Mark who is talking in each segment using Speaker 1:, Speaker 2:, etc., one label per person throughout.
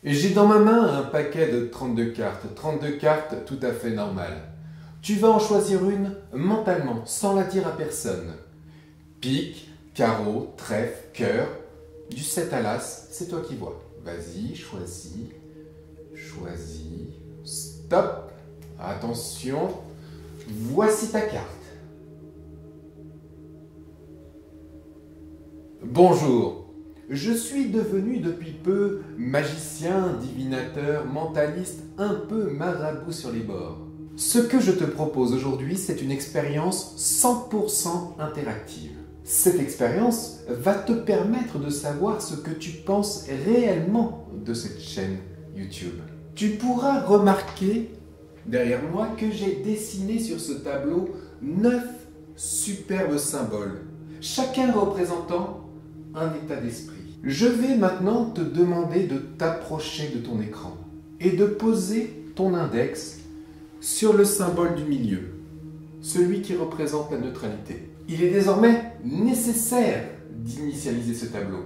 Speaker 1: J'ai dans ma main un paquet de 32 cartes. 32 cartes tout à fait normales. Tu vas en choisir une mentalement, sans la dire à personne. Pique, carreau, trèfle, cœur, du 7 à l'as, c'est toi qui vois. Vas-y, choisis, choisis, stop, attention, voici ta carte. Bonjour. Je suis devenu depuis peu magicien, divinateur, mentaliste, un peu marabout sur les bords. Ce que je te propose aujourd'hui, c'est une expérience 100% interactive. Cette expérience va te permettre de savoir ce que tu penses réellement de cette chaîne YouTube. Tu pourras remarquer derrière moi que j'ai dessiné sur ce tableau 9 superbes symboles, chacun représentant un état d'esprit. Je vais maintenant te demander de t'approcher de ton écran et de poser ton index sur le symbole du milieu, celui qui représente la neutralité. Il est désormais nécessaire d'initialiser ce tableau,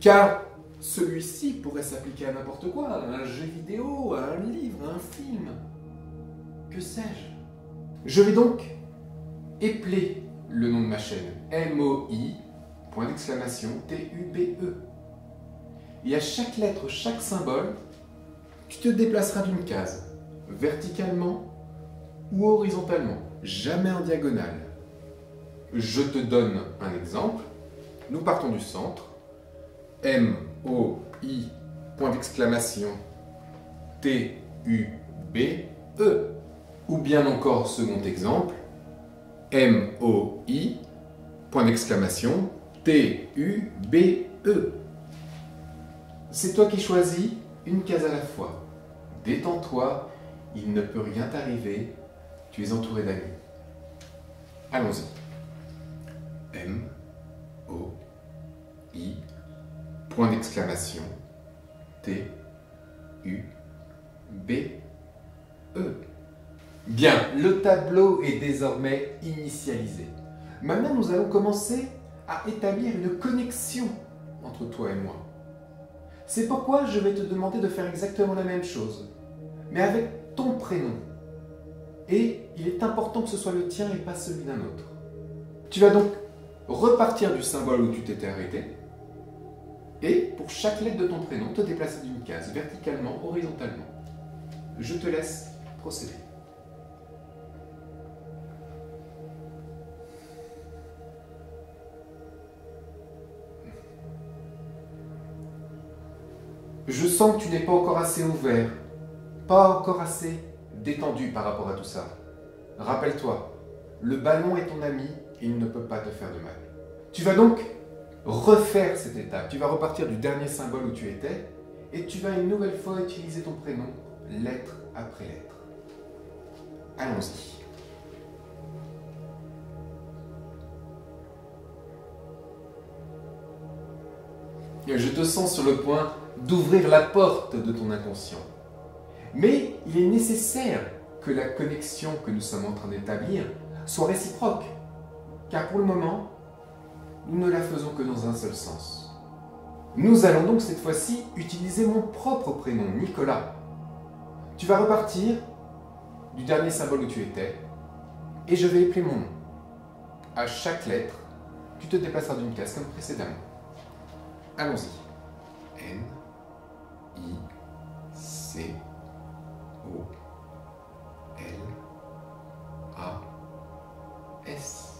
Speaker 1: car celui-ci pourrait s'appliquer à n'importe quoi, à un jeu vidéo, à un livre, à un film, que sais-je. Je vais donc épeler le nom de ma chaîne, MOI, point d'exclamation, T-U-B-E. Et à chaque lettre, chaque symbole, tu te déplaceras d'une case, verticalement ou horizontalement, jamais en diagonale. Je te donne un exemple. Nous partons du centre. M-O-I, point d'exclamation, T-U-B-E. Ou bien encore, second exemple, M-O-I, point d'exclamation, T-U-B-E. C'est toi qui choisis une case à la fois. Détends-toi, il ne peut rien t'arriver, tu es entouré d'amis. Allons-y. M-O-I, point d'exclamation, T-U-B-E. Bien, le tableau est désormais initialisé. Maintenant, nous allons commencer à établir une connexion entre toi et moi. C'est pourquoi je vais te demander de faire exactement la même chose, mais avec ton prénom. Et il est important que ce soit le tien et pas celui d'un autre. Tu vas donc repartir du symbole où tu t'étais arrêté, et pour chaque lettre de ton prénom, te déplacer d'une case, verticalement, horizontalement. Je te laisse procéder. Je sens que tu n'es pas encore assez ouvert, pas encore assez détendu par rapport à tout ça. Rappelle-toi, le ballon est ton ami et il ne peut pas te faire de mal. Tu vas donc refaire cette étape. Tu vas repartir du dernier symbole où tu étais et tu vas une nouvelle fois utiliser ton prénom, lettre après lettre. Allons-y. Je te sens sur le point d'ouvrir la porte de ton inconscient. Mais il est nécessaire que la connexion que nous sommes en train d'établir soit réciproque. Car pour le moment, nous ne la faisons que dans un seul sens. Nous allons donc cette fois-ci utiliser mon propre prénom, Nicolas. Tu vas repartir du dernier symbole où tu étais et je vais épeler mon nom. À chaque lettre, tu te déplaceras d'une case comme précédemment. Allons-y. N, I, C, O, L, A, S.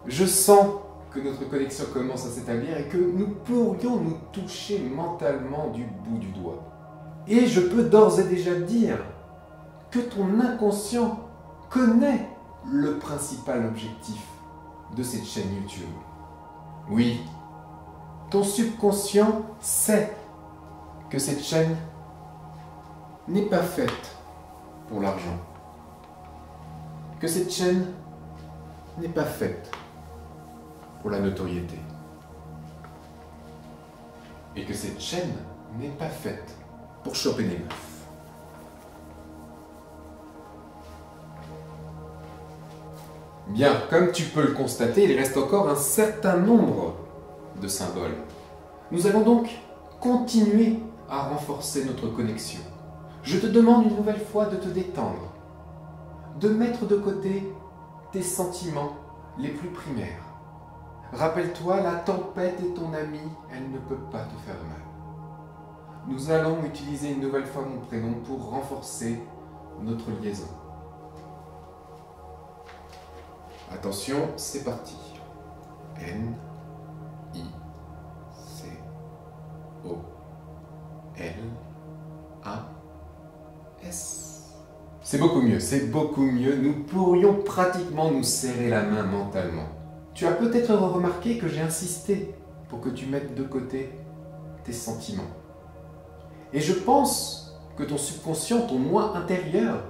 Speaker 1: Je sens que notre connexion commence à s'établir et que nous pourrions nous toucher mentalement du bout du doigt. Et je peux d'ores et déjà dire que ton inconscient connaît le principal objectif de cette chaîne YouTube. Oui, ton subconscient sait que cette chaîne n'est pas faite pour l'argent, que cette chaîne n'est pas faite pour la notoriété, et que cette chaîne n'est pas faite pour choper des meufs. Bien, comme tu peux le constater, il reste encore un certain nombre de symboles. Nous allons donc continuer à renforcer notre connexion. Je te demande une nouvelle fois de te détendre, de mettre de côté tes sentiments les plus primaires. Rappelle-toi, la tempête est ton amie, elle ne peut pas te faire mal. Nous allons utiliser une nouvelle fois mon prénom pour renforcer notre liaison. Attention, c'est parti. N-I-C-O-L-A-S. C'est beaucoup mieux, c'est beaucoup mieux. Nous pourrions pratiquement nous serrer la main mentalement. Tu as peut-être remarqué que j'ai insisté pour que tu mettes de côté tes sentiments. Et je pense que ton subconscient, ton moi intérieur,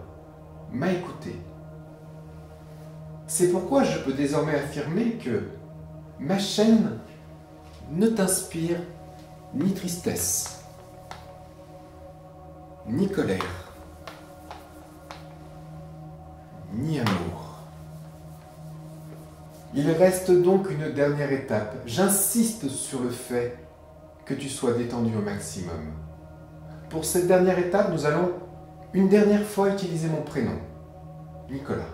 Speaker 1: m'a écouté. C'est pourquoi je peux désormais affirmer que ma chaîne ne t'inspire ni tristesse, ni colère, ni amour. Il reste donc une dernière étape. J'insiste sur le fait que tu sois détendu au maximum. Pour cette dernière étape, nous allons une dernière fois utiliser mon prénom, Nicolas.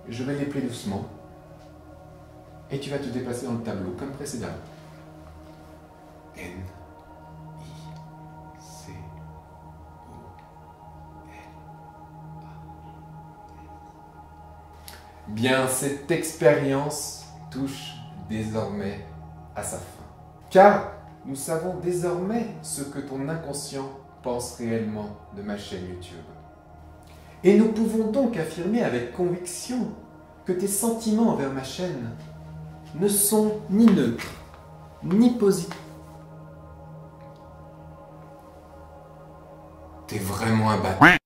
Speaker 1: Je vais l'épeler doucement et tu vas te déplacer dans le tableau comme précédemment. N-I-C-O-L-A-S. Bien, cette expérience touche désormais à sa fin. Car nous savons désormais ce que ton inconscient pense réellement de ma chaîne YouTube. Et nous pouvons donc affirmer avec conviction que tes sentiments envers ma chaîne ne sont ni neutres, ni positifs. T'es vraiment un bâtard.